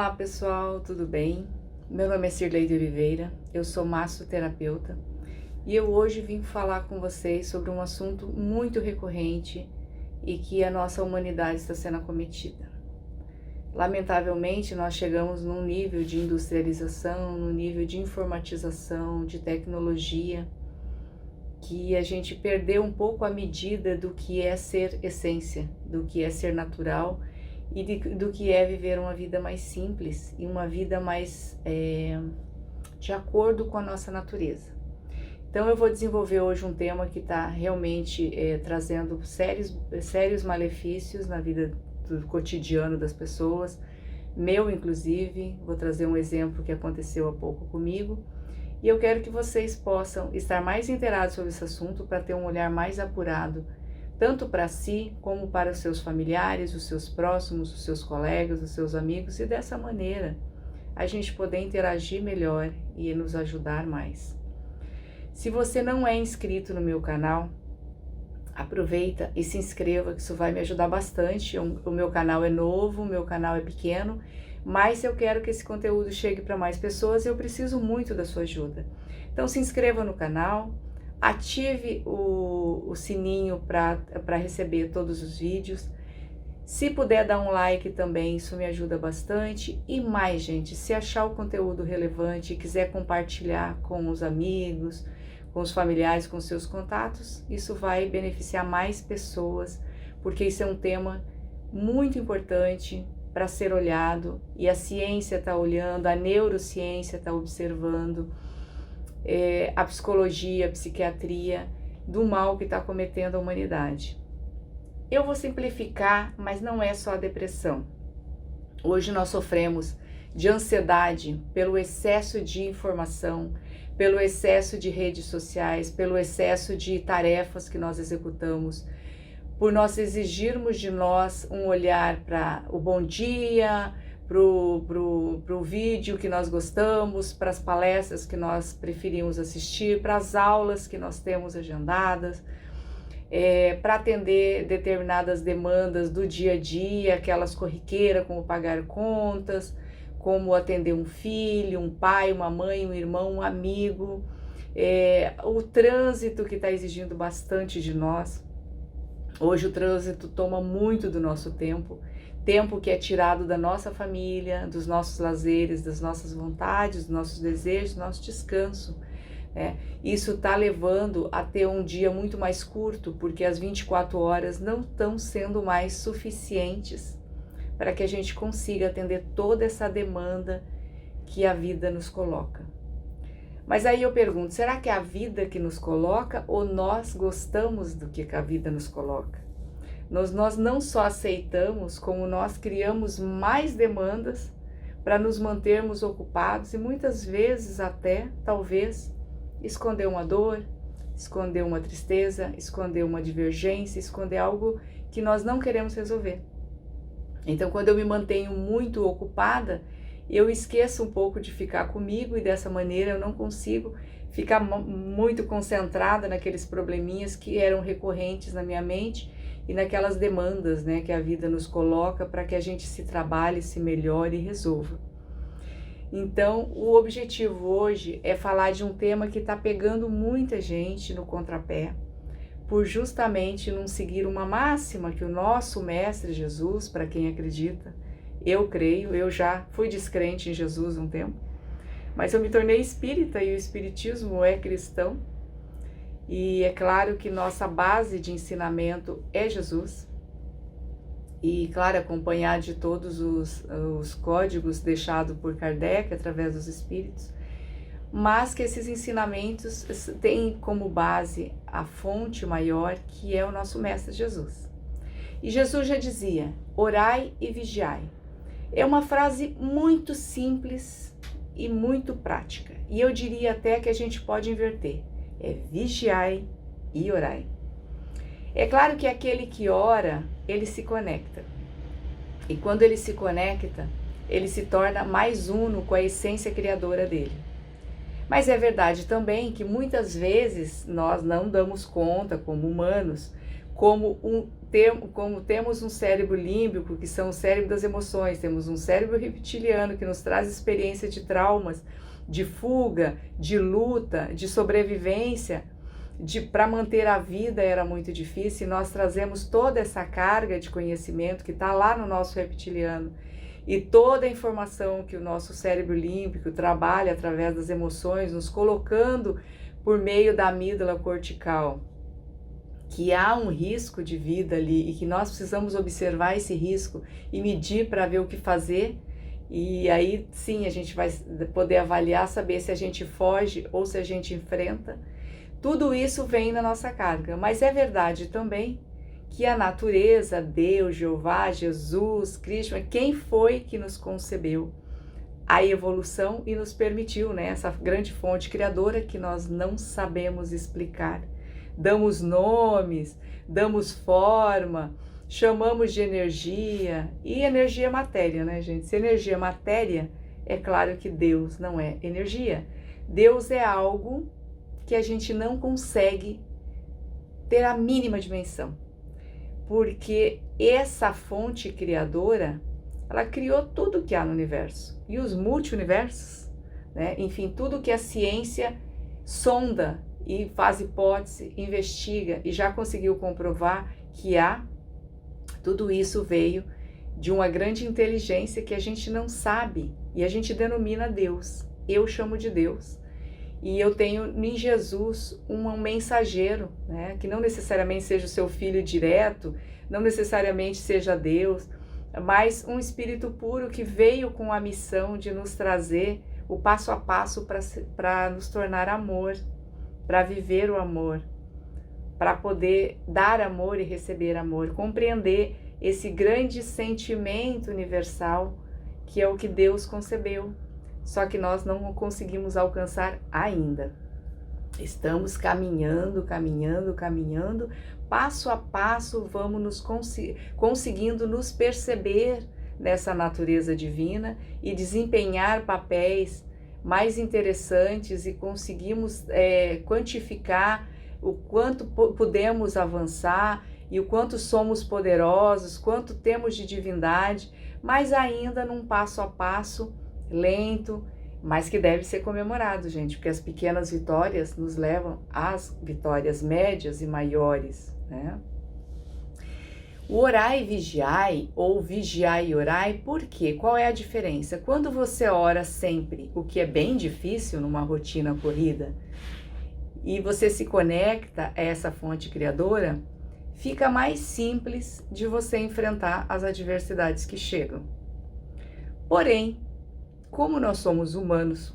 Olá pessoal, tudo bem? Meu nome é Cirlei de Oliveira, eu sou massoterapeuta e eu hoje vim falar com vocês sobre um assunto muito recorrente e que a nossa humanidade está sendo acometida. Lamentavelmente, nós chegamos num nível de industrialização, num nível de informatização, de tecnologia, que a gente perdeu um pouco a medida do que é ser essência, do que é ser natural e do que é viver uma vida mais simples e uma vida mais de acordo com a nossa natureza. Então eu vou desenvolver hoje um tema que está realmente trazendo sérios malefícios na vida do cotidiano das pessoas, meu inclusive. Vou trazer um exemplo que aconteceu há pouco comigo e eu quero que vocês possam estar mais inteirados sobre esse assunto para ter um olhar mais apurado, tanto para si como para os seus familiares, os seus próximos, os seus colegas, os seus amigos, e dessa maneira a gente poder interagir melhor e nos ajudar mais. Se você não é inscrito no meu canal, aproveita e se inscreva, que isso vai me ajudar bastante. O meu canal é novo, o meu canal é pequeno, mas eu quero que esse conteúdo chegue para mais pessoas e eu preciso muito da sua ajuda. Então se inscreva no canal, ative o sininho para receber todos os vídeos. Se puder dar um like também, isso me ajuda bastante. E mais, gente, se achar o conteúdo relevante e quiser compartilhar com os amigos, com os familiares, com seus contatos, isso vai beneficiar mais pessoas, porque isso é um tema muito importante para ser olhado, e a ciência está olhando, a neurociência está observando, a psicologia, a psiquiatria, do mal que está cometendo a humanidade. Eu vou simplificar, mas não é só a depressão. Hoje nós sofremos de ansiedade pelo excesso de informação, pelo excesso de redes sociais, pelo excesso de tarefas que nós executamos, por nós exigirmos de nós um olhar para o bom dia, pro vídeo que nós gostamos, para as palestras que nós preferimos assistir, para as aulas que nós temos agendadas, para atender determinadas demandas do dia a dia, aquelas corriqueiras como pagar contas, como atender um filho, um pai, uma mãe, um irmão, um amigo, o trânsito que está exigindo bastante de nós. Hoje o trânsito toma muito do nosso tempo que é tirado da nossa família, dos nossos lazeres, das nossas vontades, dos nossos desejos, do nosso descanso. Isso está levando a ter um dia muito mais curto, porque as 24 horas não estão sendo mais suficientes para que a gente consiga atender toda essa demanda que a vida nos coloca. Mas aí eu pergunto, será que é a vida que nos coloca ou nós gostamos do que a vida nos coloca? Nós não só aceitamos, como nós criamos mais demandas para nos mantermos ocupados e muitas vezes até, talvez, esconder uma dor, esconder uma tristeza, esconder uma divergência, esconder algo que nós não queremos resolver. Então, quando eu me mantenho muito ocupada, eu esqueço um pouco de ficar comigo e dessa maneira eu não consigo ficar muito concentrada naqueles probleminhas que eram recorrentes na minha mente e naquelas demandas, que a vida nos coloca para que a gente se trabalhe, se melhore e resolva. Então, o objetivo hoje é falar de um tema que está pegando muita gente no contrapé, por justamente não seguir uma máxima que o nosso Mestre Jesus, para quem acredita, eu creio, eu já fui descrente em Jesus um tempo, mas eu me tornei espírita e o espiritismo é cristão, e é claro que nossa base de ensinamento é Jesus, e claro, acompanhado de todos os códigos deixados por Kardec através dos espíritos, mas que esses ensinamentos têm como base a fonte maior, que é o nosso Mestre Jesus. E Jesus já dizia, orai e vigiai. É uma frase muito simples e muito prática. E eu diria até que a gente pode inverter. É vigiai e orai. É claro que aquele que ora, ele se conecta. E quando ele se conecta, ele se torna mais uno com a essência criadora dele. Mas é verdade também que muitas vezes nós não damos conta, como humanos, como temos um cérebro límbico, que são o cérebro das emoções, temos um cérebro reptiliano que nos traz experiência de traumas, de fuga, de luta, de sobrevivência, para manter a vida era muito difícil, e nós trazemos toda essa carga de conhecimento que está lá no nosso reptiliano, e toda a informação que o nosso cérebro límbico trabalha através das emoções, nos colocando por meio da amígdala cortical, que há um risco de vida ali e que nós precisamos observar esse risco e medir para ver o que fazer. E aí sim a gente vai poder avaliar, saber se a gente foge ou se a gente enfrenta. Tudo isso vem na nossa carga, mas é verdade também que a natureza, Deus, Jeová, Jesus, Krishna, quem foi que nos concebeu? A evolução e nos permitiu, né, essa grande fonte criadora que nós não sabemos explicar. Damos nomes, damos forma, chamamos de energia, e energia é matéria, né, gente? Se energia é matéria, é claro que Deus não é energia. Deus é algo que a gente não consegue ter a mínima dimensão, porque essa fonte criadora, ela criou tudo que há no universo, e os multi-universos, né? Enfim, tudo que a ciência sonda e faz hipótese, investiga e já conseguiu comprovar que há, tudo isso veio de uma grande inteligência que a gente não sabe e a gente denomina Deus. Eu chamo de Deus. E eu tenho em Jesus um mensageiro, né, que não necessariamente seja o seu filho direto, não necessariamente seja Deus, mas um espírito puro que veio com a missão de nos trazer o passo a passo para nos tornar amor, para viver o amor, para poder dar amor e receber amor, compreender esse grande sentimento universal que é o que Deus concebeu. Só que nós não conseguimos alcançar ainda. Estamos caminhando, passo a passo vamos conseguindo nos perceber nessa natureza divina e desempenhar papéis mais interessantes, e conseguimos quantificar o quanto podemos avançar e o quanto somos poderosos, quanto temos de divindade, mas ainda num passo a passo lento, mas que deve ser comemorado, gente, porque as pequenas vitórias nos levam às vitórias médias e maiores, né? O orai e vigiai, ou vigiai e orai, por quê? Qual é a diferença? Quando você ora sempre, o que é bem difícil numa rotina corrida, e você se conecta a essa fonte criadora, fica mais simples de você enfrentar as adversidades que chegam. Porém, como nós somos humanos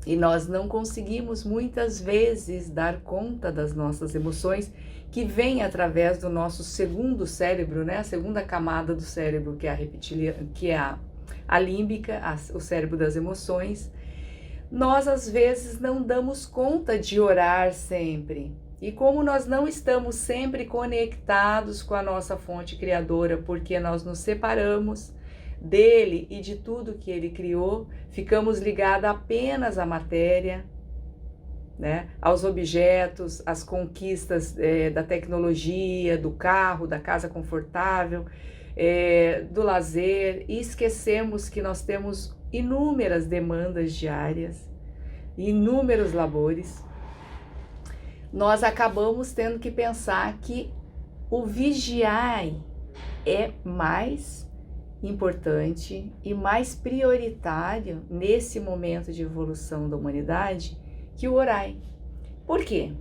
e nós não conseguimos muitas vezes dar conta das nossas emoções, que vêm através do nosso segundo cérebro, né? A segunda camada do cérebro, que é a reptiliana, que é a límbica, o cérebro das emoções, nós às vezes não damos conta de orar sempre. E como nós não estamos sempre conectados com a nossa fonte criadora, porque nós nos separamos dele e de tudo que ele criou, ficamos ligados apenas à matéria, né? Aos objetos, às conquistas da tecnologia, do carro, da casa confortável, do lazer, e esquecemos que nós temos inúmeras demandas diárias, inúmeros labores. Nós acabamos tendo que pensar que o vigiar é mais importante e mais prioritário nesse momento de evolução da humanidade que o orai. Por quê?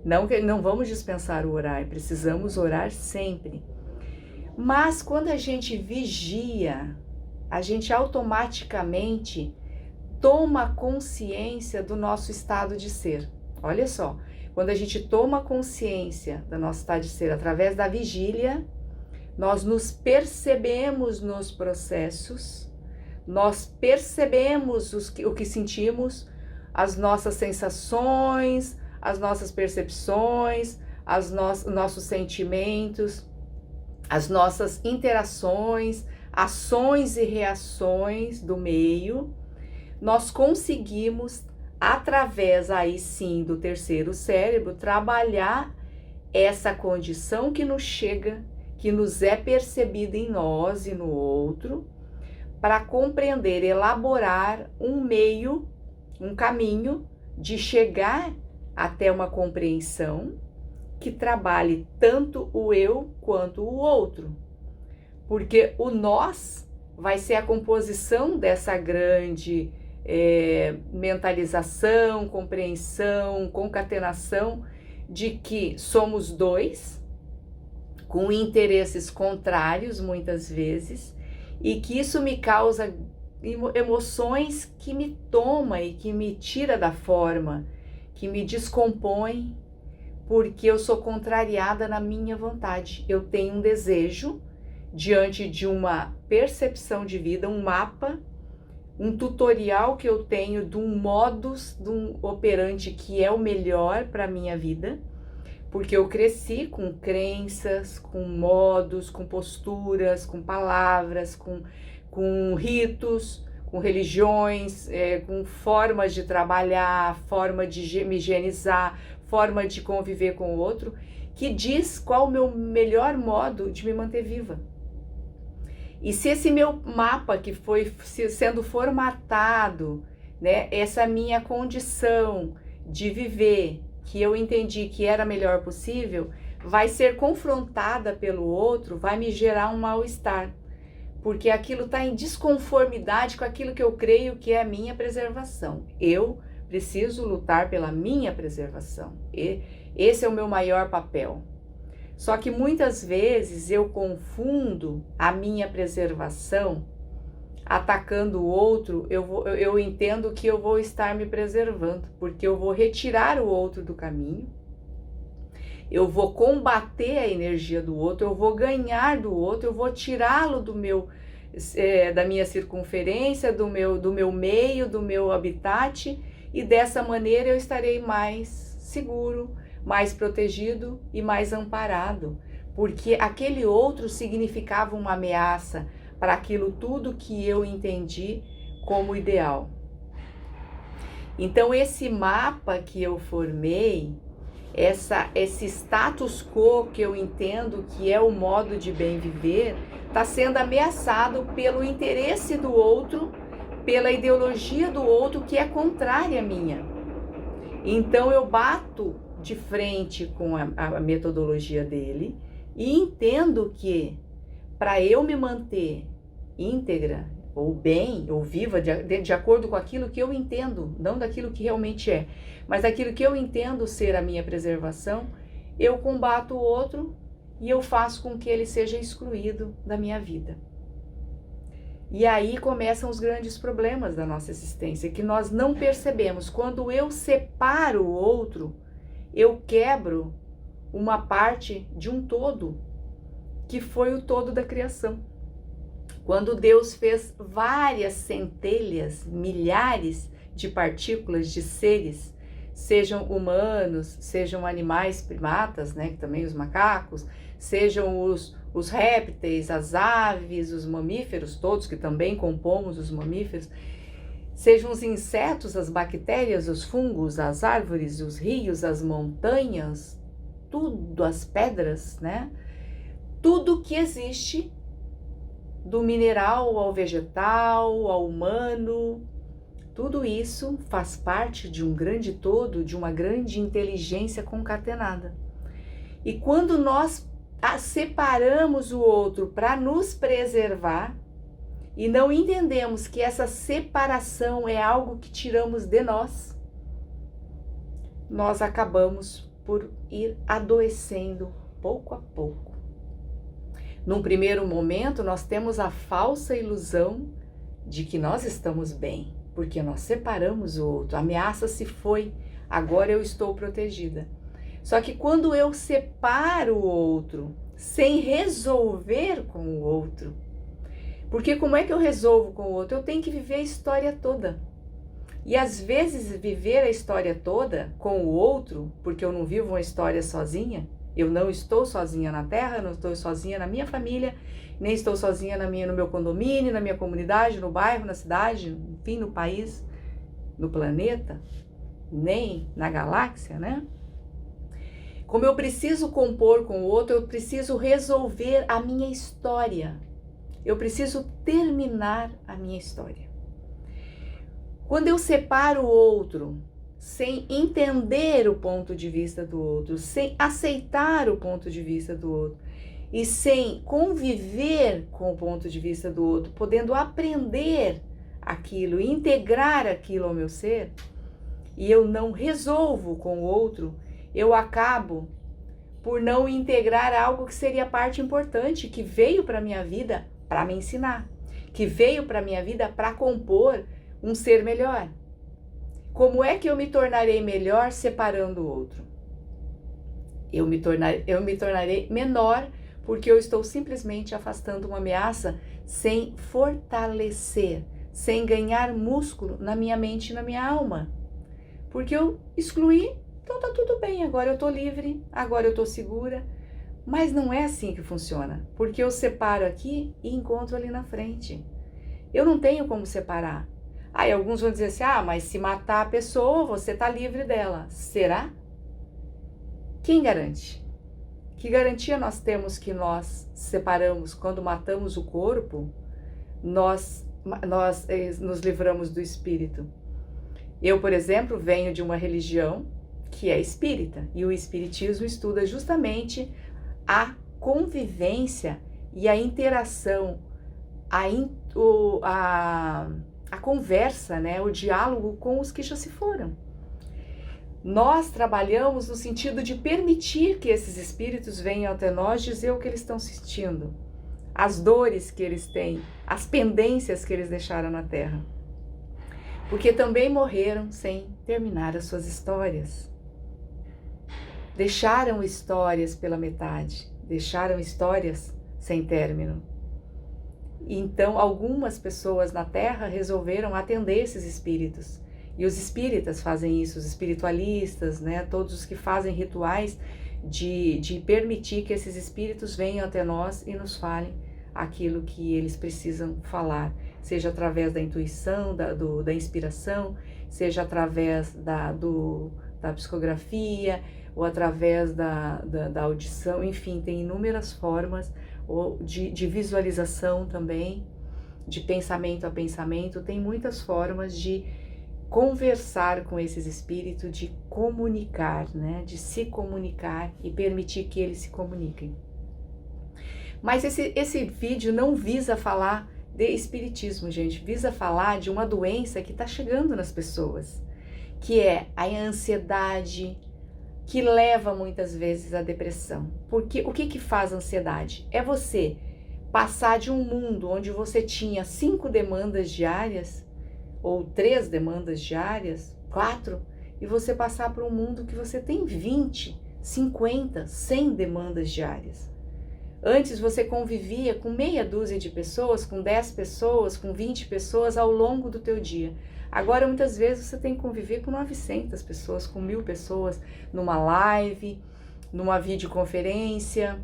Não vamos dispensar o orai, precisamos orar sempre. Mas quando a gente vigia, a gente automaticamente toma consciência do nosso estado de ser. Olha só, quando a gente toma consciência do nosso estado de ser através da vigília, nós nos percebemos nos processos, nós percebemos o que sentimos, as nossas sensações, as nossas percepções, nossos sentimentos, as nossas interações, ações e reações do meio. Nós conseguimos, através aí sim do terceiro cérebro, trabalhar essa condição que nos chega, que nos é percebida em nós e no outro, para compreender, elaborar um meio, um caminho de chegar até uma compreensão que trabalhe tanto o eu quanto o outro. Porque o nós vai ser a composição dessa grande mentalização, compreensão, concatenação de que somos dois, com interesses contrários muitas vezes, e que isso me causa emoções que me toma e que me tira da forma, que me descompõe, porque eu sou contrariada na minha vontade. Eu tenho um desejo diante de uma percepção de vida, um mapa, um tutorial que eu tenho de um modus, de um operante que é o melhor para a minha vida, porque eu cresci com crenças, com modos, com posturas, com palavras, com ritos, com religiões, com formas de trabalhar, forma de me higienizar, forma de conviver com o outro, que diz qual o meu melhor modo de me manter viva. E se esse meu mapa que foi sendo formatado, né, essa minha condição de viver, que eu entendi que era a melhor possível, vai ser confrontada pelo outro, vai me gerar um mal-estar, porque aquilo está em desconformidade com aquilo que eu creio que é a minha preservação. Eu preciso lutar pela minha preservação. E esse é o meu maior papel. Só que muitas vezes eu confundo a minha preservação atacando o outro. Eu entendo que eu vou estar me preservando, porque eu vou retirar o outro do caminho, eu vou combater a energia do outro, eu vou ganhar do outro, eu vou tirá-lo da minha circunferência, do meu meio, do meu habitat, e dessa maneira eu estarei mais seguro, mais protegido e mais amparado, porque aquele outro significava uma ameaça para aquilo tudo que eu entendi como ideal. Então esse mapa que eu formei, esse status quo que eu entendo que é o modo de bem viver, está sendo ameaçado pelo interesse do outro, pela ideologia do outro que é contrária à minha. Então eu bato de frente com a metodologia dele e entendo que para eu me manter íntegra ou bem ou viva de acordo com aquilo que eu entendo, não daquilo que realmente é, mas daquilo que eu entendo ser a minha preservação, eu combato o outro e eu faço com que ele seja excluído da minha vida. E aí começam os grandes problemas da nossa existência, que nós não percebemos. Quando eu separo o outro, eu quebro uma parte de um todo, que foi o todo da criação. Quando Deus fez várias centelhas, milhares de partículas de seres, sejam humanos, sejam animais primatas, né, que também os macacos, sejam os répteis, as aves, os mamíferos, todos que também compomos os mamíferos, sejam os insetos, as bactérias, os fungos, as árvores, os rios, as montanhas, tudo, as pedras, né? Tudo que existe, do mineral ao vegetal, ao humano, tudo isso faz parte de um grande todo, de uma grande inteligência concatenada. E quando nós separamos o outro para nos preservar e não entendemos que essa separação é algo que tiramos de nós, nós acabamos por ir adoecendo pouco a pouco. Num primeiro momento, nós temos a falsa ilusão de que nós estamos bem, porque nós separamos o outro, a ameaça se foi, agora eu estou protegida. Só que quando eu separo o outro, sem resolver com o outro, porque como é que eu resolvo com o outro? Eu tenho que viver a história toda. E às vezes viver a história toda com o outro, porque eu não vivo uma história sozinha, eu não estou sozinha na Terra, não estou sozinha na minha família, nem estou sozinha no meu condomínio, na minha comunidade, no bairro, na cidade, enfim, no país, no planeta, nem na galáxia, né? Como eu preciso compor com o outro, eu preciso resolver a minha história. Eu preciso terminar a minha história. Quando eu separo o outro, sem entender o ponto de vista do outro, sem aceitar o ponto de vista do outro e sem conviver com o ponto de vista do outro, podendo aprender aquilo, integrar aquilo ao meu ser, e eu não resolvo com o outro, eu acabo por não integrar algo que seria parte importante, que veio para a minha vida para me ensinar, que veio para a minha vida para compor um ser melhor. Como é que eu me tornarei melhor separando o outro? Eu me tornarei menor porque eu estou simplesmente afastando uma ameaça sem fortalecer, sem ganhar músculo na minha mente e na minha alma. Porque eu excluí, então tá tudo bem, agora eu tô livre, agora eu tô segura. Mas não é assim que funciona, porque eu separo aqui e encontro ali na frente. Eu não tenho como separar. Aí alguns vão dizer assim, mas se matar a pessoa, você tá livre dela. Será? Quem garante? Que garantia nós temos que nós separamos quando matamos o corpo, nós nos livramos do espírito? Eu, por exemplo, venho de uma religião que é espírita, e o espiritismo estuda justamente a convivência e a interação, a conversa, né, o diálogo com os que já se foram. Nós trabalhamos no sentido de permitir que esses espíritos venham até nós dizer o que eles estão sentindo, as dores que eles têm, as pendências que eles deixaram na Terra. Porque também morreram sem terminar as suas histórias. Deixaram histórias pela metade, deixaram histórias sem término. Então, algumas pessoas na Terra resolveram atender esses espíritos. E os espíritas fazem isso, os espiritualistas, né? Todos os que fazem rituais de permitir que esses espíritos venham até nós e nos falem aquilo que eles precisam falar, seja através da intuição, da inspiração, seja através da psicografia, ou através da audição, enfim, tem inúmeras formas de visualização também, de pensamento a pensamento, tem muitas formas de conversar com esses espíritos, de comunicar, né? De se comunicar e permitir que eles se comuniquem. Mas esse vídeo não visa falar de espiritismo, gente, visa falar de uma doença que está chegando nas pessoas, que é a ansiedade, que leva muitas vezes à depressão. Porque o que faz a ansiedade? É você passar de um mundo onde você tinha 5 demandas diárias, ou 3 demandas diárias, 4, e você passar para um mundo que você tem 20, 50, 100 demandas diárias. Antes você convivia com meia dúzia de pessoas, com 10 pessoas, com 20 pessoas ao longo do teu dia. Agora, muitas vezes, você tem que conviver com 900 pessoas, com 1000 pessoas, numa live, numa videoconferência,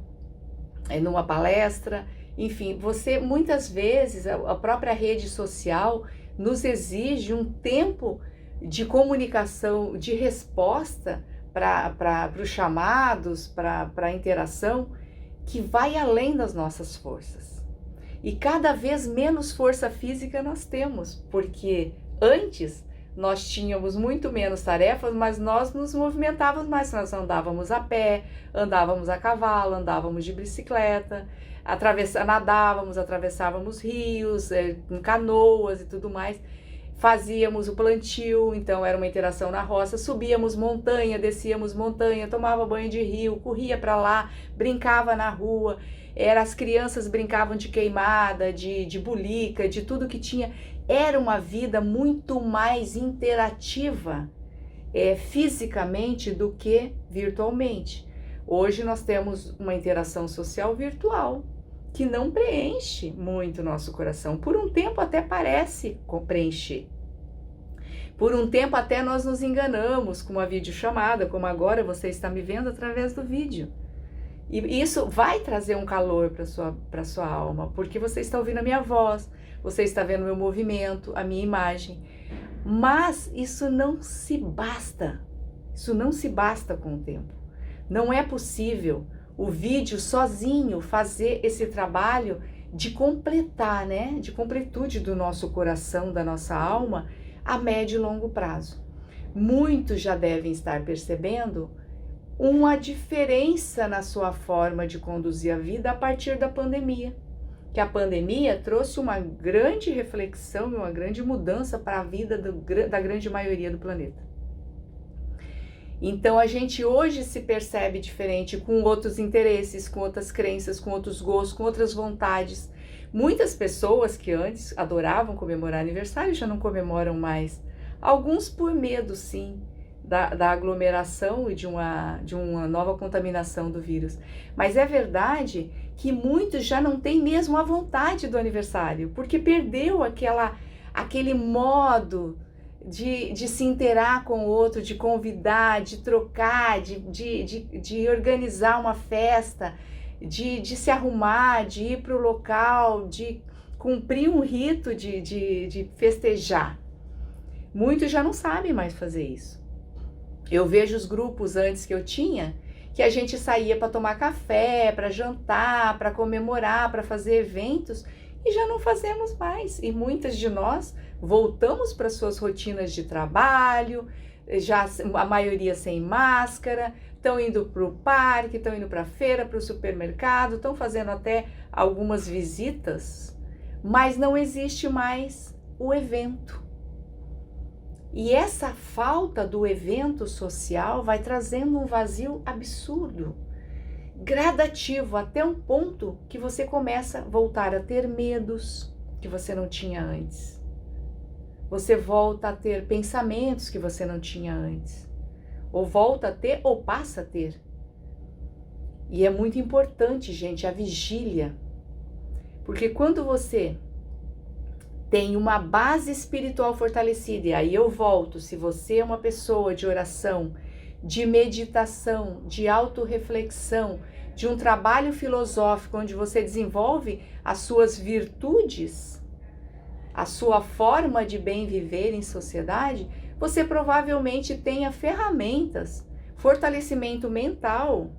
numa palestra. Enfim, você, muitas vezes, a própria rede social nos exige um tempo de comunicação, de resposta para os chamados, para a interação, que vai além das nossas forças. E cada vez menos força física nós temos, porque antes nós tínhamos muito menos tarefas, mas nós nos movimentávamos mais, nós andávamos a pé, andávamos a cavalo, andávamos de bicicleta, nadávamos, atravessávamos rios, com canoas e tudo mais, fazíamos o plantio, então era uma interação na roça, subíamos montanha, descíamos montanha, tomava banho de rio, corria para lá, brincava na rua, as crianças brincavam de queimada, de bulica, de tudo que tinha. Era uma vida muito mais interativa fisicamente do que virtualmente. Hoje nós temos uma interação social virtual que não preenche muito o nosso coração. Por um tempo até parece preencher. Por um tempo até nós nos enganamos com uma videochamada, como agora você está me vendo através do vídeo. E isso vai trazer um calor para sua alma, porque você está ouvindo a minha voz, você está vendo o meu movimento, a minha imagem. Mas isso não se basta com o tempo. Não é possível o vídeo sozinho fazer esse trabalho de completar, né? De completude do nosso coração, da nossa alma, a médio e longo prazo. Muitos já devem estar percebendo uma diferença na sua forma de conduzir a vida a partir da pandemia. Que a pandemia trouxe uma grande reflexão e uma grande mudança para a vida da grande maioria do planeta. Então a gente hoje se percebe diferente, com outros interesses, com outras crenças, com outros gostos, com outras vontades. Muitas pessoas que antes adoravam comemorar aniversário já não comemoram mais. Alguns por medo, sim, da aglomeração e de uma nova contaminação do vírus. Mas é verdade que muitos já não têm mesmo a vontade do aniversário, porque perdeu aquele modo de se interar com o outro, de convidar, de trocar, de organizar uma festa, de se arrumar, de ir para o local, de cumprir um rito de festejar. Muitos já não sabem mais fazer isso. Eu vejo os grupos antes que eu tinha, que a gente saía para tomar café, para jantar, para comemorar, para fazer eventos, e já não fazemos mais. E muitas de nós voltamos para suas rotinas de trabalho, já a maioria sem máscara, estão indo para o parque, estão indo para a feira, para o supermercado, estão fazendo até algumas visitas, mas não existe mais o evento. E essa falta do evento social vai trazendo um vazio absurdo, gradativo, até um ponto que você começa a voltar a ter medos que você não tinha antes. Você volta a ter pensamentos que você não tinha antes. Ou volta a ter, ou passa a ter. E é muito importante, gente, a vigília. Porque quando você tem uma base espiritual fortalecida, e aí eu volto, se você é uma pessoa de oração, de meditação, de autorreflexão, de um trabalho filosófico onde você desenvolve as suas virtudes, a sua forma de bem viver em sociedade, você provavelmente tenha ferramentas, fortalecimento mental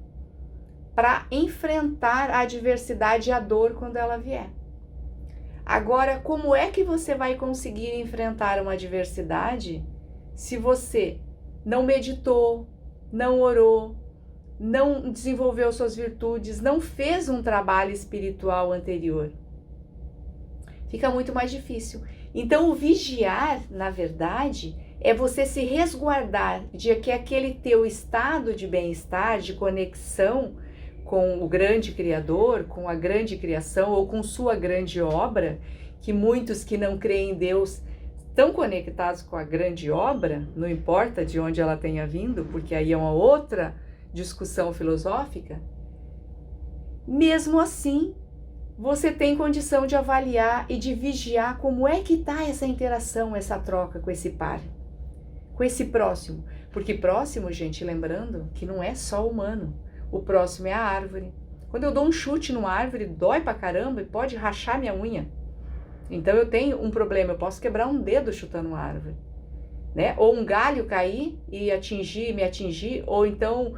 para enfrentar a adversidade e a dor quando ela vier. Agora, como é que você vai conseguir enfrentar uma adversidade se você não meditou, não orou, não desenvolveu suas virtudes, não fez um trabalho espiritual anterior? Fica muito mais difícil. Então, o vigiar, na verdade, é você se resguardar de que aquele teu estado de bem-estar, de conexão com o grande Criador, com a grande criação ou com sua grande obra, que muitos que não creem em Deus estão conectados com a grande obra, não importa de onde ela tenha vindo, porque aí é uma outra discussão filosófica. Mesmo assim, você tem condição de avaliar e de vigiar como é que está essa interação, essa troca com esse par, com esse próximo. Porque próximo, gente, lembrando que não é só humano. O próximo é a árvore. Quando eu dou um chute numa árvore, dói pra caramba e pode rachar minha unha. Então eu tenho um problema, eu posso quebrar um dedo chutando uma árvore, né? Ou um galho cair e me atingir, ou então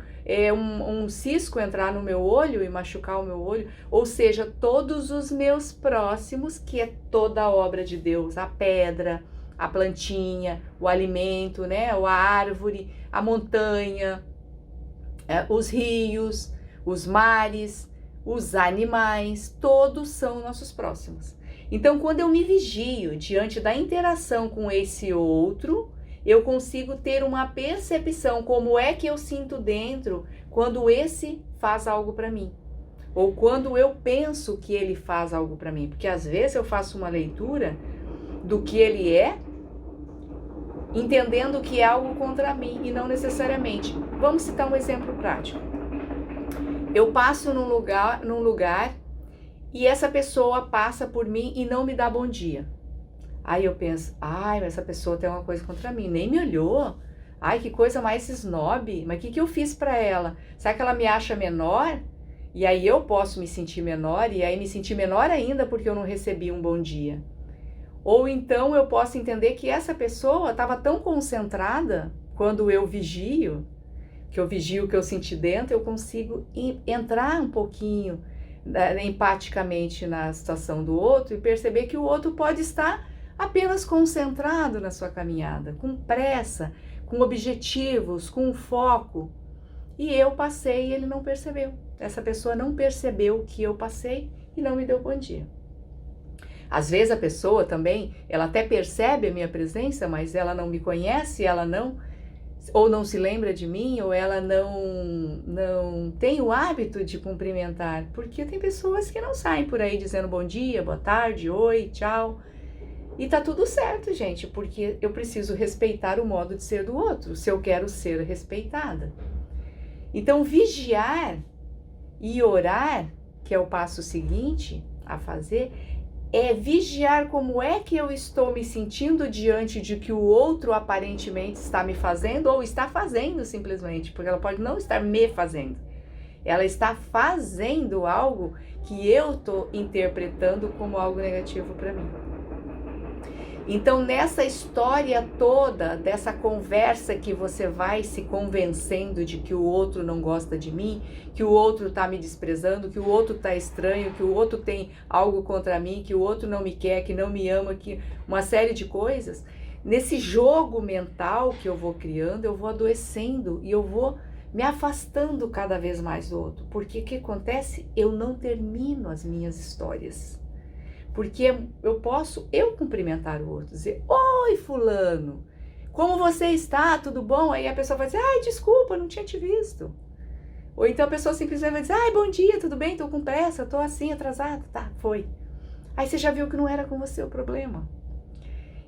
um cisco entrar no meu olho e machucar o meu olho. Ou seja, todos os meus próximos, que é toda a obra de Deus, a pedra, a plantinha, o alimento, né? A árvore, a montanha, os rios, os mares, os animais, todos são nossos próximos. Então, quando eu me vigio diante da interação com esse outro, eu consigo ter uma percepção como é que eu sinto dentro quando esse faz algo para mim, ou quando eu penso que ele faz algo para mim, porque às vezes eu faço uma leitura do que ele é, entendendo que é algo contra mim e não necessariamente. Vamos citar um exemplo prático. Eu passo num lugar e essa pessoa passa por mim e não me dá bom dia. Aí eu penso, ai, essa pessoa tem uma coisa contra mim, nem me olhou. Ai, que coisa mais snob, mas o que eu fiz para ela? Será que ela me acha menor? E aí eu posso me sentir menor e aí me sentir menor ainda porque eu não recebi um bom dia. Ou então eu posso entender que essa pessoa estava tão concentrada quando eu vigio, que eu vigio o que eu senti dentro, eu consigo entrar um pouquinho empaticamente na situação do outro e perceber que o outro pode estar apenas concentrado na sua caminhada, com pressa, com objetivos, com foco. E eu passei e ele não percebeu. Essa pessoa não percebeu que eu passei e não me deu bom dia. Às vezes a pessoa também, ela até percebe a minha presença, mas ela não me conhece, ela não, ou não se lembra de mim, ou ela não tem o hábito de cumprimentar, porque tem pessoas que não saem por aí dizendo bom dia, boa tarde, oi, tchau. E tá tudo certo, gente, porque eu preciso respeitar o modo de ser do outro, se eu quero ser respeitada. Então, vigiar e orar, que é o passo seguinte a fazer, é vigiar como é que eu estou me sentindo diante de que o outro aparentemente está me fazendo ou está fazendo simplesmente, porque ela pode não estar me fazendo. Ela está fazendo algo que eu estou interpretando como algo negativo para mim. Então, nessa história toda, dessa conversa que você vai se convencendo de que o outro não gosta de mim, que o outro está me desprezando, que o outro está estranho, que o outro tem algo contra mim, que o outro não me quer, que não me ama, que uma série de coisas, nesse jogo mental que eu vou criando, eu vou adoecendo e eu vou me afastando cada vez mais do outro. Porque o que acontece? Eu não termino as minhas histórias. Porque eu posso cumprimentar o outro, dizer, oi fulano, como você está, tudo bom? Aí a pessoa vai dizer, ai desculpa, não tinha te visto. Ou então a pessoa simplesmente vai dizer, ai bom dia, tudo bem, tô com pressa, tô assim, atrasada, tá, foi. Aí você já viu que não era com você o problema.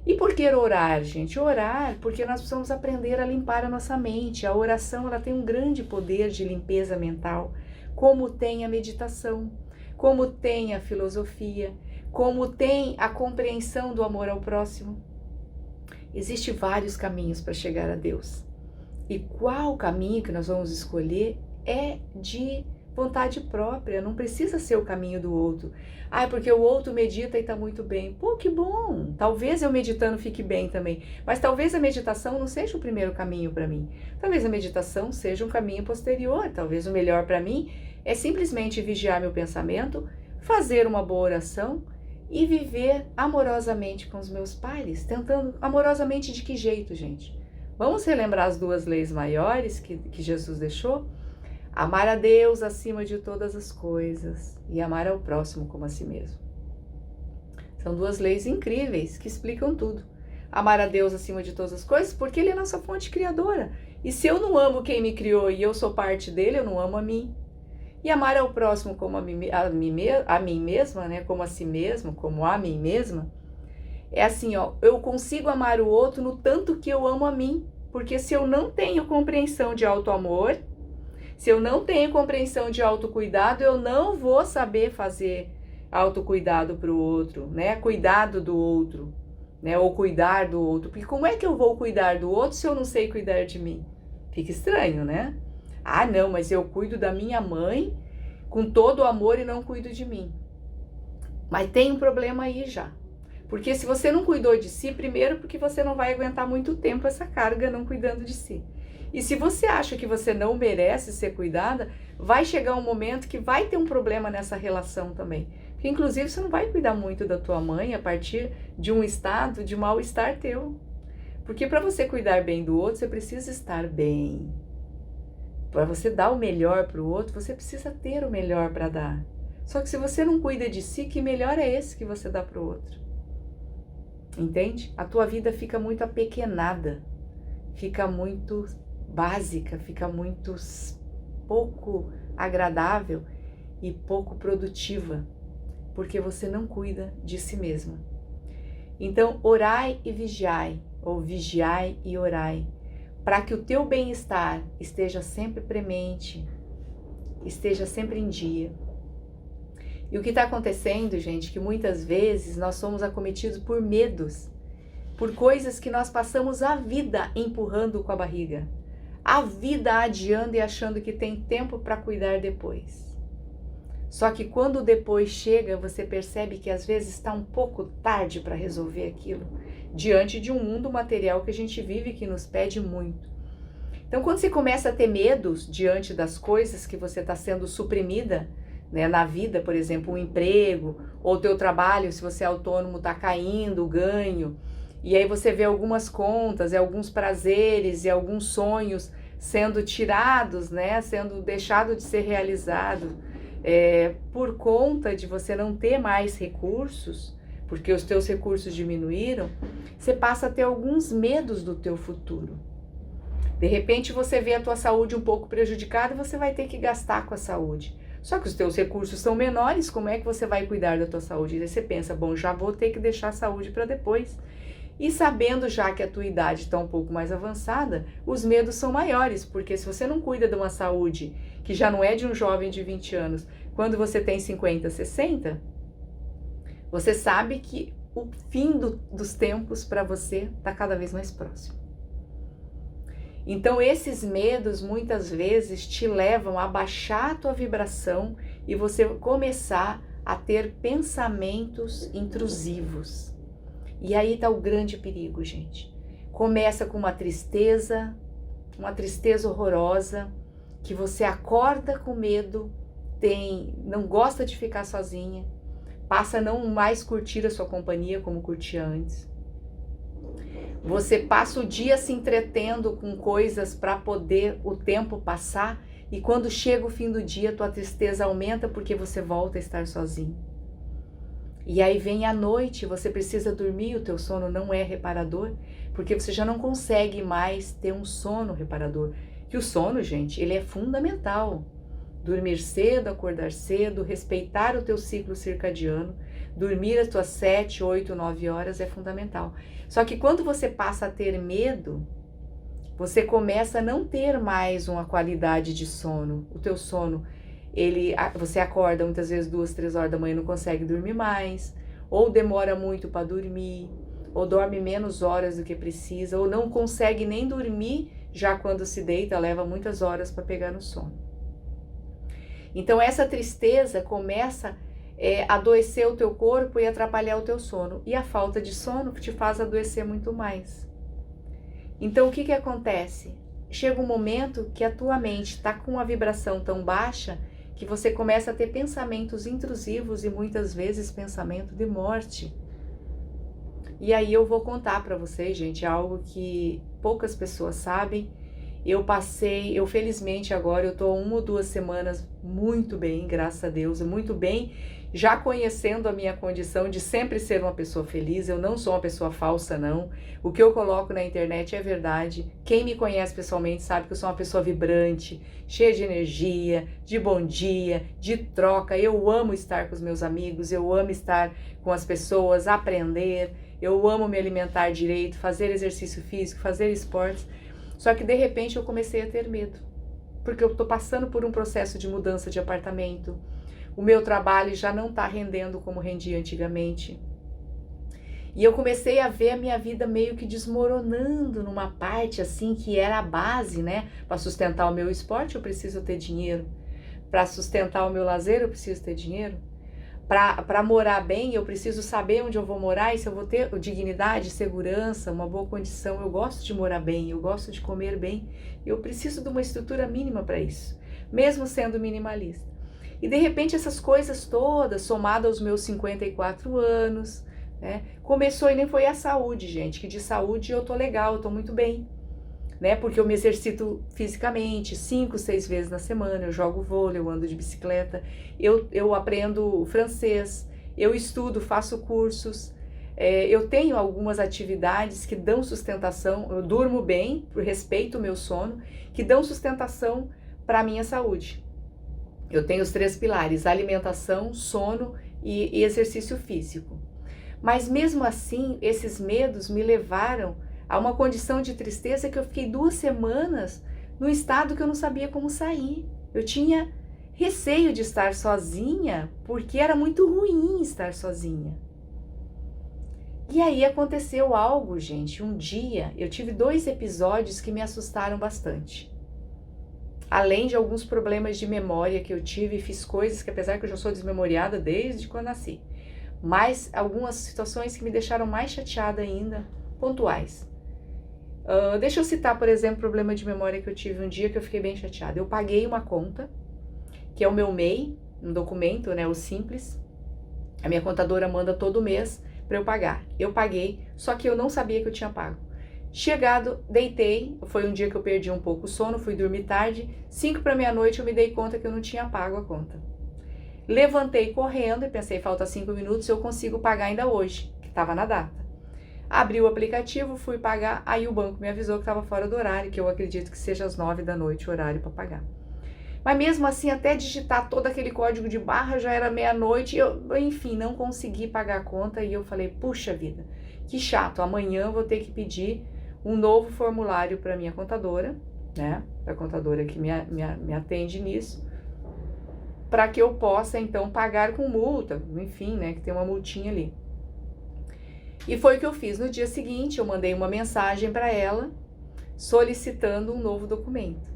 E por que orar, gente? Orar porque nós precisamos aprender a limpar a nossa mente. A oração, ela tem um grande poder de limpeza mental, como tem a meditação, como tem a filosofia, como tem a compreensão do amor ao próximo. Existem vários caminhos para chegar a Deus. E qual caminho que nós vamos escolher é de vontade própria, não precisa ser o caminho do outro. Ah, porque o outro medita e está muito bem. Pô, que bom! Talvez eu meditando fique bem também. Mas talvez a meditação não seja o primeiro caminho para mim. Talvez a meditação seja um caminho posterior. Talvez o melhor para mim é simplesmente vigiar meu pensamento, fazer uma boa oração e viver amorosamente com os meus pares. Tentando amorosamente de que jeito, gente? Vamos relembrar as duas leis maiores que Jesus deixou? Amar a Deus acima de todas as coisas e amar ao próximo como a si mesmo. São duas leis incríveis que explicam tudo. Amar a Deus acima de todas as coisas porque Ele é a nossa fonte criadora. E se eu não amo quem me criou e eu sou parte dele, eu não amo a mim. E amar ao próximo como a mim mesma, né? Como a si mesmo, como a mim mesma. É assim, ó, eu consigo amar o outro no tanto que eu amo a mim. Porque se eu não tenho compreensão de auto-amor, se eu não tenho compreensão de autocuidado, eu não vou saber fazer autocuidado para o outro, né? Cuidado do outro, né? Ou cuidar do outro. Porque como é que eu vou cuidar do outro se eu não sei cuidar de mim? Fica estranho, né? Ah, não, mas eu cuido da minha mãe com todo o amor e não cuido de mim. Mas tem um problema aí já. Porque se você não cuidou de si, primeiro porque você não vai aguentar muito tempo essa carga não cuidando de si. E se você acha que você não merece ser cuidada, vai chegar um momento que vai ter um problema nessa relação também. Porque inclusive você não vai cuidar muito da tua mãe a partir de um estado de mal-estar teu. Porque para você cuidar bem do outro, você precisa estar bem. Para você dar o melhor para o outro, você precisa ter o melhor para dar. Só que se você não cuida de si, que melhor é esse que você dá para o outro? Entende? A tua vida fica muito apequenada, fica muito básica, fica muito pouco agradável e pouco produtiva, porque você não cuida de si mesma. Então, orai e vigiai, ou vigiai e orai, para que o teu bem-estar esteja sempre premente, esteja sempre em dia. E o que está acontecendo, gente, que muitas vezes nós somos acometidos por medos, por coisas que nós passamos a vida empurrando com a barriga, a vida adiando e achando que tem tempo para cuidar depois. Só que quando o depois chega, você percebe que às vezes está um pouco tarde para resolver aquilo, diante de um mundo material que a gente vive que nos pede muito. Então, quando você começa a ter medos diante das coisas que você está sendo suprimida, né, na vida, por exemplo, um emprego, ou o teu trabalho, se você é autônomo, está caindo o ganho, e aí você vê algumas contas, e alguns prazeres, e alguns sonhos sendo tirados, né, sendo deixado de ser realizado, por conta de você não ter mais recursos, porque os teus recursos diminuíram, você passa a ter alguns medos do teu futuro. De repente você vê a tua saúde um pouco prejudicada e você vai ter que gastar com a saúde. Só que os teus recursos são menores, como é que você vai cuidar da tua saúde? E aí você pensa, bom, já vou ter que deixar a saúde para depois. E sabendo já que a tua idade está um pouco mais avançada, os medos são maiores, porque se você não cuida de uma saúde que já não é de um jovem de 20 anos, quando você tem 50, 60, você sabe que o fim dos tempos para você está cada vez mais próximo. Então esses medos muitas vezes te levam a baixar a tua vibração e você começar a ter pensamentos intrusivos. E aí está o grande perigo, gente. Começa com uma tristeza horrorosa, que você acorda com medo, não gosta de ficar sozinha, passa a não mais curtir a sua companhia como curtia antes. Você passa o dia se entretendo com coisas para poder o tempo passar e quando chega o fim do dia, tua tristeza aumenta porque você volta a estar sozinho. E aí vem a noite, você precisa dormir, o teu sono não é reparador, porque você já não consegue mais ter um sono reparador. E o sono, gente, ele é fundamental. Dormir cedo, acordar cedo, respeitar o teu ciclo circadiano, dormir as tuas 7, 8, 9 horas é fundamental. Só que quando você passa a ter medo, você começa a não ter mais uma qualidade de sono. O teu sono, você acorda muitas vezes 2, 3 horas da manhã e não consegue dormir mais, ou demora muito para dormir, ou dorme menos horas do que precisa, ou não consegue nem dormir já quando se deita, leva muitas horas para pegar no sono. Então essa tristeza começa a adoecer o teu corpo e atrapalhar o teu sono. E a falta de sono te faz adoecer muito mais. Então o que acontece? Chega um momento que a tua mente está com uma vibração tão baixa que você começa a ter pensamentos intrusivos e muitas vezes pensamento de morte. E aí eu vou contar para vocês, gente, algo que poucas pessoas sabem. Eu felizmente agora, eu tô 1 ou 2 semanas muito bem, graças a Deus, muito bem, já conhecendo a minha condição de sempre ser uma pessoa feliz. Eu não sou uma pessoa falsa, não. O que eu coloco na internet é verdade. Quem me conhece pessoalmente sabe que eu sou uma pessoa vibrante, cheia de energia, de bom dia, de troca. Eu amo estar com os meus amigos, eu amo estar com as pessoas, aprender, eu amo me alimentar direito, fazer exercício físico, fazer esportes. Só que de repente eu comecei a ter medo, porque eu estou passando por um processo de mudança de apartamento, o meu trabalho já não está rendendo como rendia antigamente. E eu comecei a ver a minha vida meio que desmoronando numa parte assim que era a base, né? Para sustentar o meu esporte eu preciso ter dinheiro, para sustentar o meu lazer eu preciso ter dinheiro. Para morar bem, eu preciso saber onde eu vou morar e se eu vou ter dignidade, segurança, uma boa condição. Eu gosto de morar bem, eu gosto de comer bem. Eu preciso de uma estrutura mínima para isso, mesmo sendo minimalista. E de repente essas coisas todas, somadas aos meus 54 anos, né? Começou e nem foi a saúde, gente, que de saúde eu tô legal, eu tô muito bem. Né? Porque eu me exercito fisicamente 5, 6 vezes na semana, eu jogo vôlei, eu ando de bicicleta, eu aprendo francês, eu estudo, faço cursos, eu tenho algumas atividades que dão sustentação, eu durmo bem, respeito o meu sono, que dão sustentação para a minha saúde. Eu tenho os 3 pilares, alimentação, sono e exercício físico. Mas mesmo assim, esses medos me levaram a uma condição de tristeza que eu fiquei 2 semanas num estado que eu não sabia como sair. Eu tinha receio de estar sozinha, porque era muito ruim estar sozinha. E aí aconteceu algo, gente. Um dia eu tive 2 episódios que me assustaram bastante. Além de alguns problemas de memória que eu tive, fiz coisas que, apesar que eu já sou desmemoriada desde quando nasci, mas algumas situações que me deixaram mais chateada ainda, pontuais. Deixa eu citar, por exemplo, o problema de memória que eu tive um dia que eu fiquei bem chateada. Eu paguei uma conta, que é o meu MEI, um documento, né, o Simples. A minha contadora manda todo mês para eu pagar. Eu paguei, só que eu não sabia que eu tinha pago. Chegado, deitei, foi um dia que eu perdi um pouco o sono, fui dormir tarde, 5 para meia-noite eu me dei conta que eu não tinha pago a conta. Levantei correndo e pensei, falta 5 minutos, eu consigo pagar ainda hoje, que estava na data. Abri o aplicativo, fui pagar, aí o banco me avisou que estava fora do horário, que eu acredito que seja às 9 da noite o horário para pagar. Mas mesmo assim, até digitar todo aquele código de barra já era meia-noite, enfim, não consegui pagar a conta e eu falei, puxa vida, que chato, amanhã eu vou ter que pedir um novo formulário para minha contadora, né, para a contadora que me atende nisso, para que eu possa então pagar com multa, enfim, né, que tem uma multinha ali. E foi o que eu fiz. No dia seguinte, eu mandei uma mensagem para ela solicitando um novo documento.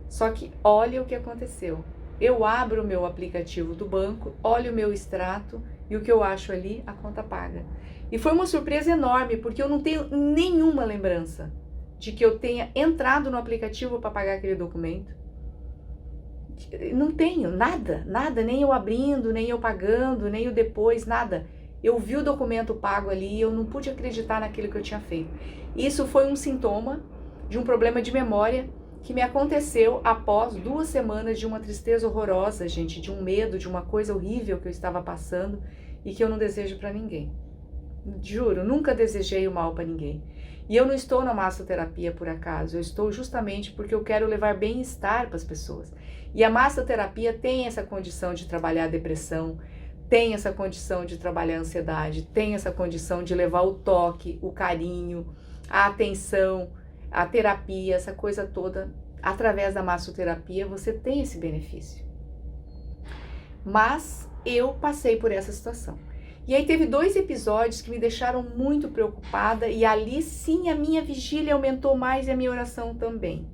Só que olha o que aconteceu. Eu abro o meu aplicativo do banco, olho o meu extrato e o que eu acho ali, a conta paga. E foi uma surpresa enorme, porque eu não tenho nenhuma lembrança de que eu tenha entrado no aplicativo para pagar aquele documento. Não tenho nada, nem eu abrindo, nem eu pagando, nem eu depois, nada. Eu vi o documento pago ali e eu não pude acreditar naquilo que eu tinha feito. Isso foi um sintoma de um problema de memória que me aconteceu após 2 semanas de uma tristeza horrorosa, gente, de um medo, de uma coisa horrível que eu estava passando e que eu não desejo para ninguém. Juro, nunca desejei o mal para ninguém. E eu não estou na massoterapia por acaso, eu estou justamente porque eu quero levar bem-estar para as pessoas. E a massoterapia tem essa condição de trabalhar a depressão, tem essa condição de trabalhar a ansiedade, tem essa condição de levar o toque, o carinho, a atenção, a terapia, essa coisa toda. Através da massoterapia você tem esse benefício. Mas eu passei por essa situação. E aí teve 2 episódios que me deixaram muito preocupada e ali sim a minha vigília aumentou mais e a minha oração também.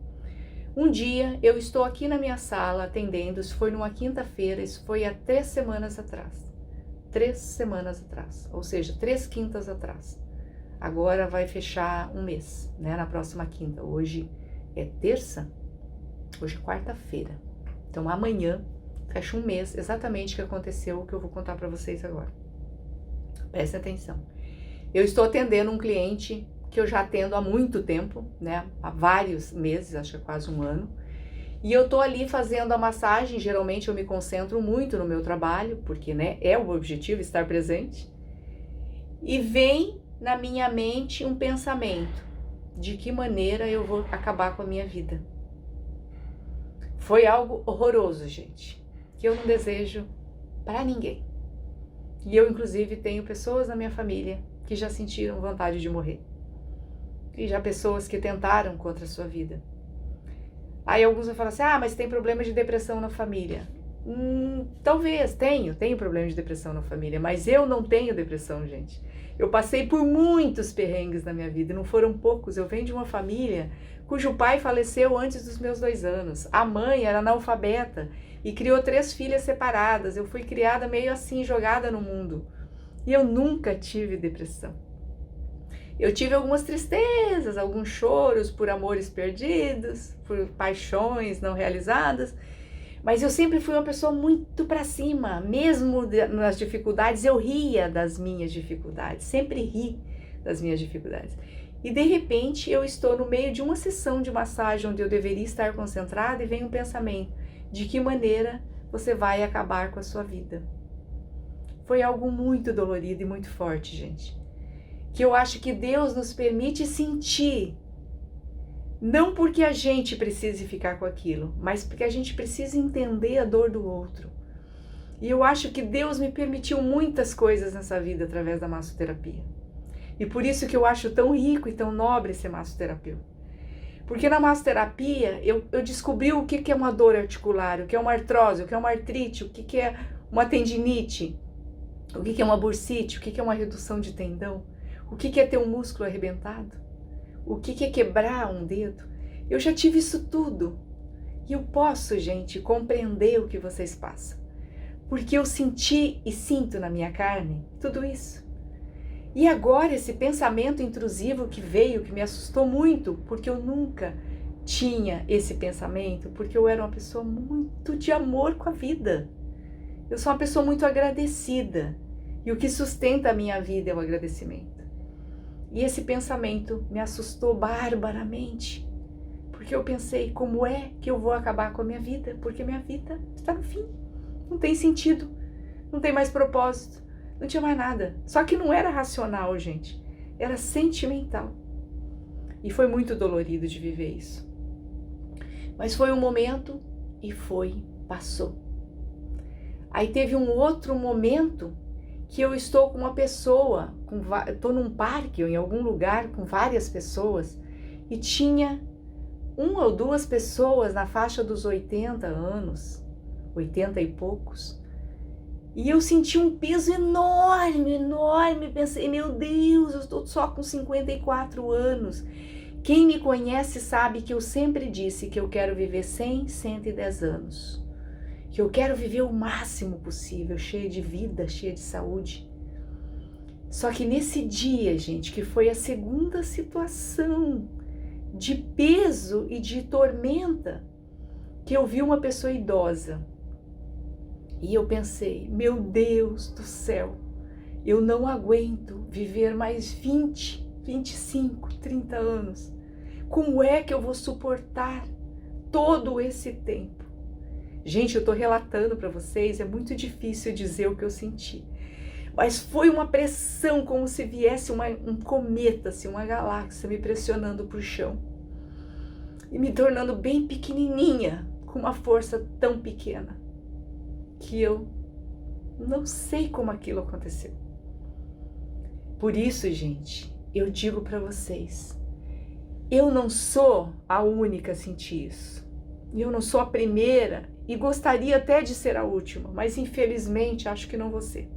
Um dia eu estou aqui na minha sala atendendo, isso foi numa quinta-feira, isso foi há 3 semanas atrás. 3 semanas atrás, ou seja, 3 quintas atrás. Agora vai fechar um mês, né, na próxima quinta. Hoje é terça, hoje é quarta-feira. Então amanhã fecha um mês, exatamente o que aconteceu, o que eu vou contar para vocês agora. Prestem atenção. Eu estou atendendo um cliente que eu já atendo há muito tempo, né? Há vários meses, acho que é quase um ano. E eu tô ali fazendo a massagem, geralmente eu me concentro muito no meu trabalho, porque, né, é o objetivo estar presente. E vem na minha mente um pensamento, de que maneira eu vou acabar com a minha vida. Foi algo horroroso, gente, que eu não desejo para ninguém. E eu, inclusive, tenho pessoas na minha família que já sentiram vontade de morrer. E já pessoas que tentaram contra a sua vida. Aí alguns vão falar assim, mas tem problema de depressão na família. Talvez, tenho problema de depressão na família, mas eu não tenho depressão, gente. Eu passei por muitos perrengues na minha vida, e não foram poucos. Eu venho de uma família cujo pai faleceu antes dos meus 2 anos. A mãe era analfabeta e criou 3 filhas separadas. Eu fui criada meio assim, jogada no mundo. E eu nunca tive depressão. Eu tive algumas tristezas, alguns choros por amores perdidos, por paixões não realizadas, mas eu sempre fui uma pessoa muito para cima, mesmo nas dificuldades, eu ria das minhas dificuldades, sempre ri das minhas dificuldades. E de repente eu estou no meio de uma sessão de massagem onde eu deveria estar concentrada e vem um pensamento, de que maneira você vai acabar com a sua vida? Foi algo muito dolorido e muito forte, gente. Que eu acho que Deus nos permite sentir, não porque a gente precise ficar com aquilo, mas porque a gente precisa entender a dor do outro. E eu acho que Deus me permitiu muitas coisas nessa vida através da massoterapia. E por isso que eu acho tão rico e tão nobre ser massoterapeuta. Porque na massoterapia eu descobri o que é uma dor articular, o que é uma artrose, o que é uma artrite, o que é uma tendinite, o que é uma bursite, o que é uma redução de tendão. O que é ter um músculo arrebentado? O que é quebrar um dedo? Eu já tive isso tudo. E eu posso, gente, compreender o que vocês passam. Porque eu senti e sinto na minha carne tudo isso. E agora esse pensamento intrusivo que veio, que me assustou muito, porque eu nunca tinha esse pensamento, porque eu era uma pessoa muito de amor com a vida. Eu sou uma pessoa muito agradecida. E o que sustenta a minha vida é o agradecimento. E esse pensamento me assustou barbaramente. Porque eu pensei, como é que eu vou acabar com a minha vida? Porque minha vida está no fim. Não tem sentido. Não tem mais propósito. Não tinha mais nada. Só que não era racional, gente. Era sentimental. E foi muito dolorido de viver isso. Mas foi um momento e passou. Aí teve um outro momento que eu estou com uma pessoa, estou num parque ou em algum lugar com várias pessoas e tinha uma ou duas pessoas na faixa dos 80 anos, 80 e poucos, e eu senti um peso enorme, enorme, pensei, meu Deus, eu estou só com 54 anos. Quem me conhece sabe que eu sempre disse que eu quero viver 100, 110 anos. Que eu quero viver o máximo possível, cheia de vida, cheia de saúde. Só que nesse dia, gente, que foi a segunda situação de peso e de tormenta, que eu vi uma pessoa idosa. E eu pensei, meu Deus do céu, eu não aguento viver mais 20, 25, 30 anos. Como é que eu vou suportar todo esse tempo? Gente, eu estou relatando para vocês, é muito difícil dizer o que eu senti. Mas foi uma pressão, como se viesse um cometa, assim, uma galáxia me pressionando para o chão. E me tornando bem pequenininha, com uma força tão pequena, que eu não sei como aquilo aconteceu. Por isso, gente, eu digo para vocês, eu não sou a única a sentir isso. Eu não sou a primeira e gostaria até de ser a última, mas infelizmente acho que não vou ser.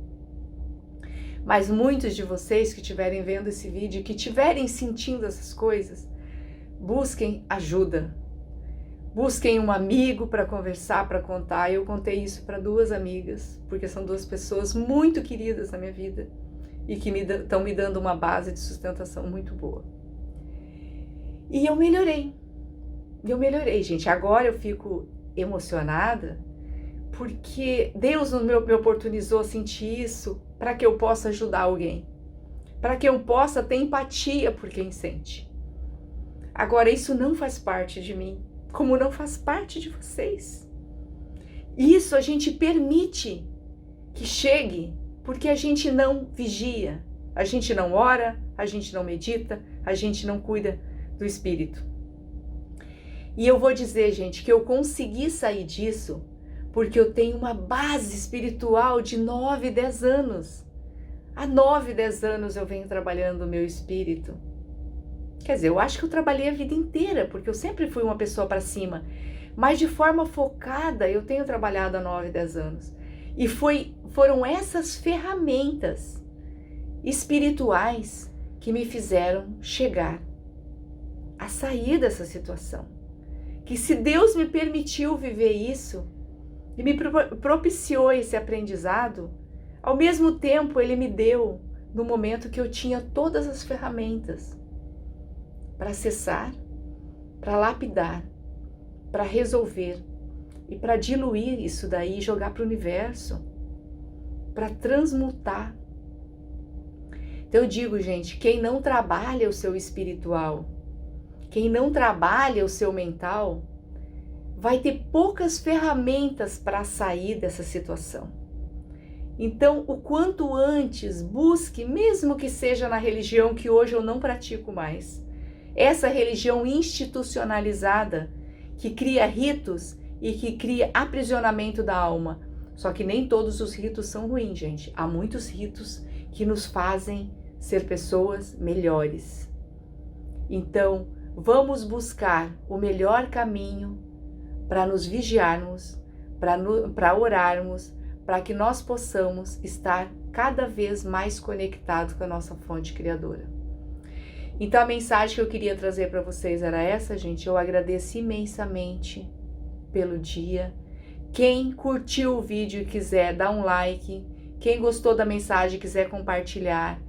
Mas muitos de vocês que estiverem vendo esse vídeo, que estiverem sentindo essas coisas, busquem ajuda. Busquem um amigo para conversar, para contar. Eu contei isso para duas amigas, porque são duas pessoas muito queridas na minha vida e que estão me dando uma base de sustentação muito boa. E eu melhorei. Gente. Agora eu fico emocionada porque Deus me oportunizou sentir isso para que eu possa ajudar alguém, para que eu possa ter empatia por quem sente. Agora, isso não faz parte de mim, como não faz parte de vocês. Isso a gente permite que chegue porque a gente não vigia, a gente não ora, a gente não medita, a gente não cuida do espírito. E eu vou dizer, gente, que eu consegui sair disso porque eu tenho uma base espiritual de 9, 10 anos. Há 9, 10 anos eu venho trabalhando o meu espírito. Quer dizer, eu acho que eu trabalhei a vida inteira, porque eu sempre fui uma pessoa para cima. Mas de forma focada, eu tenho trabalhado há 9, 10 anos. E foram essas ferramentas espirituais que me fizeram chegar a sair dessa situação. Que se Deus me permitiu viver isso e me propiciou esse aprendizado, ao mesmo tempo Ele me deu no momento que eu tinha todas as ferramentas para acessar, para lapidar, para resolver e para diluir isso daí e jogar para o universo, para transmutar. Então eu digo, gente, quem não trabalha o seu espiritual, quem não trabalha o seu mental, vai ter poucas ferramentas para sair dessa situação. Então, o quanto antes, busque, mesmo que seja na religião que hoje eu não pratico mais, essa religião institucionalizada que cria ritos e que cria aprisionamento da alma. Só que nem todos os ritos são ruins, gente. Há muitos ritos que nos fazem ser pessoas melhores. Então, vamos buscar o melhor caminho para nos vigiarmos, para orarmos, para que nós possamos estar cada vez mais conectados com a nossa fonte criadora. Então a mensagem que eu queria trazer para vocês era essa, gente. Eu agradeço imensamente pelo dia. Quem curtiu o vídeo e quiser dar um like, quem gostou da mensagem e quiser compartilhar,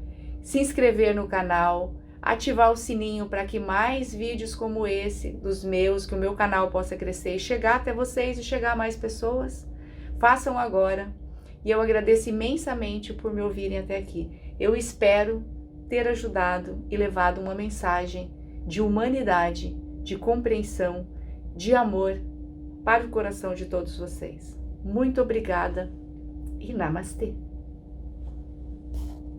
se inscrever no canal, ativar o sininho para que mais vídeos como esse, dos meus, que o meu canal possa crescer e chegar até vocês e chegar a mais pessoas. Façam agora. E eu agradeço imensamente por me ouvirem até aqui. Eu espero ter ajudado e levado uma mensagem de humanidade, de compreensão, de amor para o coração de todos vocês. Muito obrigada e namastê!